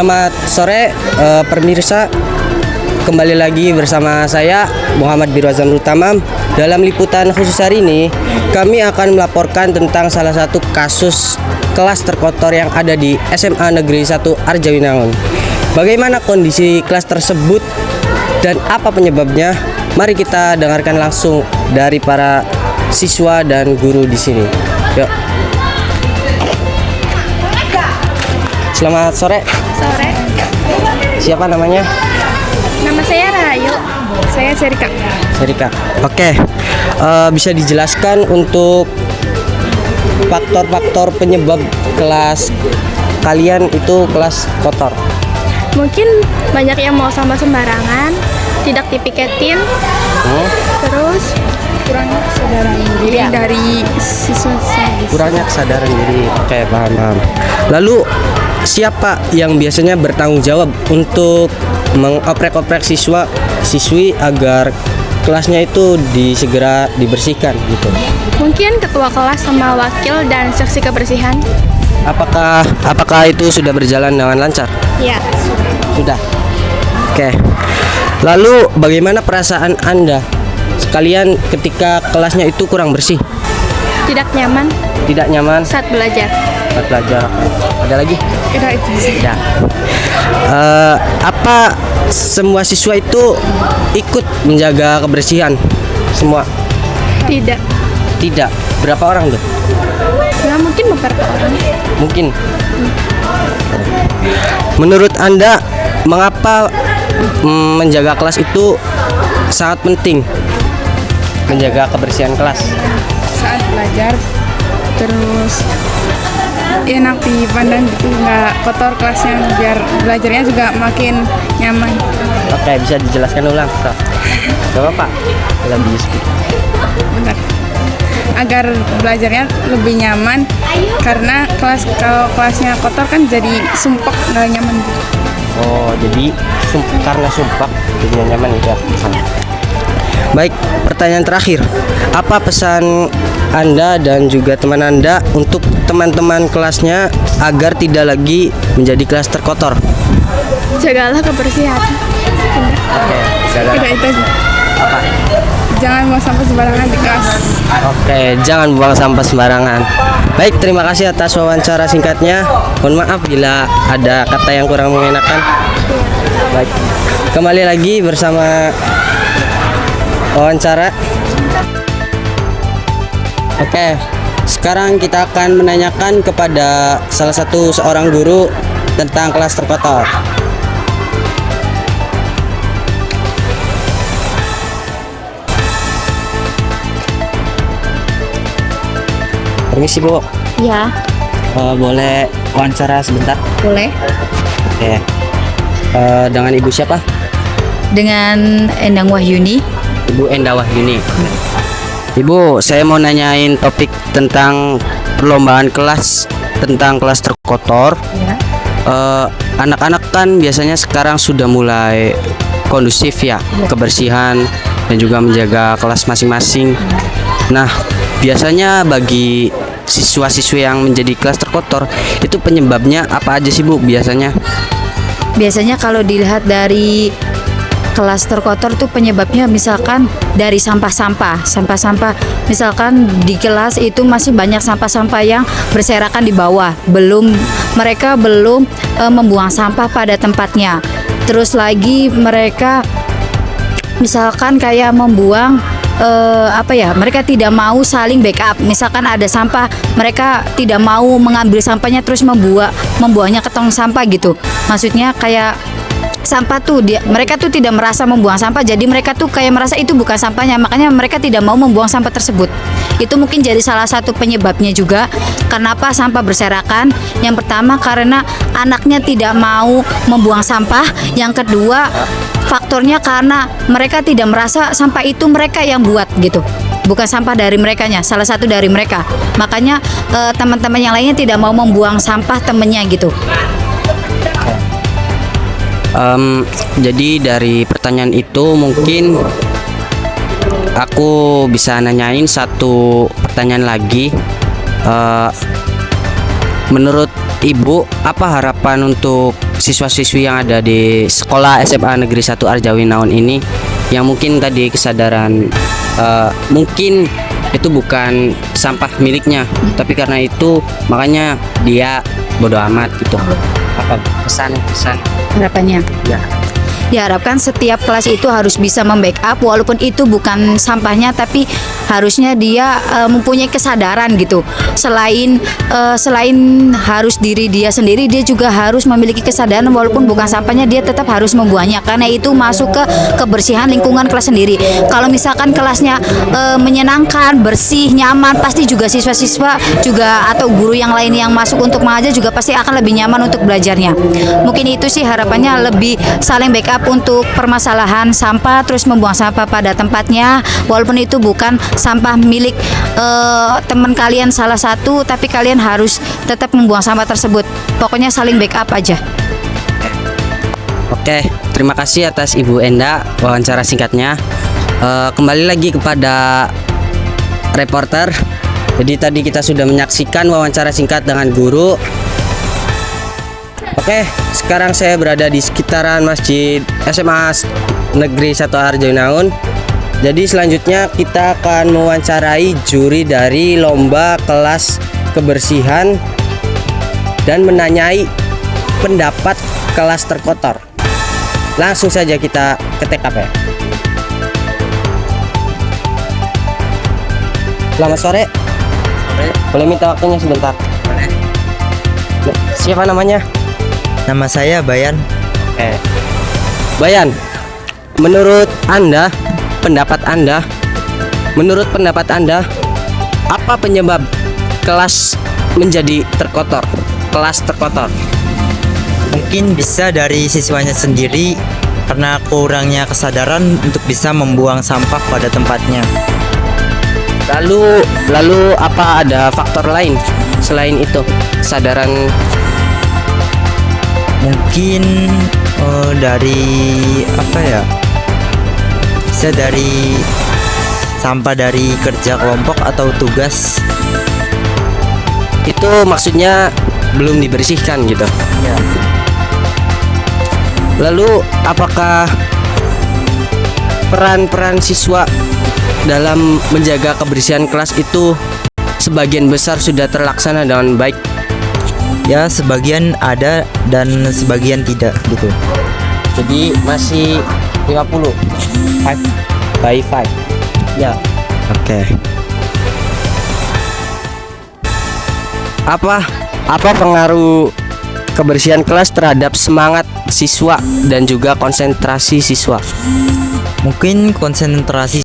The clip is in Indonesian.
Selamat sore pemirsa. Kembali lagi bersama saya Muhammad Birwazam Rutamam. Dalam liputan khusus hari ini, kami akan melaporkan tentang salah satu kasus kelas terkotor yang ada di SMA Negeri 1 Arjawinangun. Bagaimana kondisi kelas tersebut dan apa penyebabnya? Mari kita dengarkan langsung dari para siswa dan guru di sini. Yuk. Selamat sore. Sore. Siapa namanya? Nama saya Rahayu. Saya Serika. Serika. Oke. Bisa dijelaskan untuk faktor-faktor penyebab kelas kalian itu kelas kotor? Mungkin banyak yang mau sama sembarangan, tidak dipiketin, terus kurangnya kesadaran diri dari siswa. Kurangnya kesadaran diri. Oke, paham. Lalu siapa yang biasanya bertanggung jawab untuk mengoprek-oprek siswi agar kelasnya itu segera dibersihkan gitu? Mungkin ketua kelas sama wakil dan seksi kebersihan. Apakah itu sudah berjalan dengan lancar? Ya. Sudah. Oke. Lalu bagaimana perasaan Anda sekalian ketika kelasnya itu kurang bersih? Tidak nyaman Tidak nyaman saat belajar. saat belajar. Ada lagi? Tidak itu sih. Ya. Apa semua siswa itu ikut menjaga kebersihan? Semua? Tidak. Tidak. Berapa orang tuh? Ya mungkin beberapa orang. Mungkin. Menurut Anda, mengapa menjaga kelas itu sangat penting? Menjaga kebersihan kelas. Saat belajar terus enak dipandang gitu, nggak kotor kelasnya, biar belajarnya juga makin nyaman. Oke, bisa dijelaskan ulang, Prof? Gak apa-apa. Lebih Bentar. Agar belajarnya lebih nyaman, karena kalau kelasnya kotor kan jadi sumpek, nggak nyaman gitu. Oh, jadi karena sumpah jadinya nyaman ya. Baik, pertanyaan terakhir. Apa pesan Anda dan juga teman Anda untuk teman-teman kelasnya agar tidak lagi menjadi kelas terkotor? Jagalah kebersihan. Oke, Tidak itu aja. apa? Jangan buang sampah sembarangan di kelas. Oke, jangan buang sampah sembarangan. Baik, terima kasih atas wawancara singkatnya. Mohon maaf bila ada kata yang kurang mengenakan. Baik, kembali lagi bersama wawancara. Oke, sekarang kita akan menanyakan kepada salah satu seorang guru tentang kelas terkotor. Permisi Bu, Ya, boleh wawancara sebentar? boleh. Oke, dengan Ibu siapa? Dengan Endang Wahyuni. Ibu Endah Wahyuni. Ibu, saya mau nanyain topik tentang perlombaan kelas, tentang kelas terkotor. Ya. Anak-anak kan biasanya sekarang sudah mulai kondusif ya, kebersihan dan juga menjaga kelas masing-masing. Nah, biasanya bagi siswa-siswi yang menjadi kelas terkotor, itu penyebabnya apa aja sih Bu biasanya? Biasanya kalau dilihat dari kelas terkotor tuh penyebabnya misalkan dari sampah-sampah. Misalkan di kelas itu masih banyak sampah-sampah yang berserakan di bawah. Mereka belum membuang sampah pada tempatnya. Terus lagi mereka misalkan kayak membuang mereka tidak mau saling backup. Misalkan ada sampah, mereka tidak mau mengambil sampahnya terus membuangnya ke tong sampah gitu. Maksudnya kayak sampah tuh mereka tuh tidak merasa membuang sampah, jadi mereka tuh kayak merasa itu bukan sampahnya, makanya mereka tidak mau membuang sampah tersebut. Itu mungkin jadi salah satu penyebabnya juga kenapa sampah berserakan. Yang pertama karena anaknya tidak mau membuang sampah, yang kedua faktornya karena mereka tidak merasa sampah itu mereka yang buat gitu, bukan sampah dari merekanya, salah satu dari mereka. Makanya teman-teman yang lainnya tidak mau membuang sampah temennya gitu. Jadi dari pertanyaan itu mungkin aku bisa nanyain satu pertanyaan lagi. Menurut Ibu, apa harapan untuk siswa-siswi yang ada di sekolah SMA Negeri 1 Arjawi Naon ini yang mungkin tadi kesadaran mungkin itu bukan sampah miliknya, tapi karena itu makanya dia bodo amat gitu. Apa pesan Harapannya ya? diharapkan setiap kelas itu harus bisa membackup walaupun itu bukan sampahnya, tapi harusnya dia mempunyai kesadaran gitu. Selain harus diri dia sendiri, dia juga harus memiliki kesadaran walaupun bukan sampahnya dia tetap harus membuangnya, karena itu masuk ke kebersihan lingkungan kelas sendiri. Kalau misalkan kelasnya menyenangkan, bersih, nyaman, pasti juga siswa-siswa juga atau guru yang lain yang masuk untuk mengajar juga pasti akan lebih nyaman untuk belajarnya. Mungkin itu sih harapannya, lebih saling backup untuk permasalahan sampah, terus membuang sampah pada tempatnya walaupun itu bukan sampah milik teman kalian salah satu, tapi kalian harus tetap membuang sampah tersebut. Pokoknya saling backup aja. Oke, terima kasih atas Ibu Enda wawancara singkatnya. Kembali lagi kepada reporter. Jadi tadi kita sudah menyaksikan wawancara singkat dengan guru. Oke, sekarang saya berada di sekitaran Masjid SMA Negeri 1 Arjawi Naon. Jadi selanjutnya kita akan mewawancarai juri dari lomba kelas kebersihan dan menanyai pendapat kelas terkotor. Langsung saja kita ke TKP. Selamat sore. Boleh minta waktunya sebentar? Siapa namanya? Nama saya Bayan. Bayan, menurut pendapat Anda, apa penyebab kelas menjadi terkotor? Kelas terkotor. Mungkin bisa dari siswanya sendiri karena kurangnya kesadaran untuk bisa membuang sampah pada tempatnya. Lalu apa ada faktor lain selain itu? Kesadaran Mungkin dari apa ya? Bisa dari sampah dari kerja kelompok atau tugas. itu maksudnya belum dibersihkan gitu. Ya. Lalu apakah peran siswa dalam menjaga kebersihan kelas itu sebagian besar sudah terlaksana dengan baik? Ya, sebagian ada dan sebagian tidak gitu. Jadi masih 50 by 5. Ya. Oke. Apa pengaruh kebersihan kelas terhadap semangat siswa dan juga konsentrasi siswa? Mungkin konsentrasi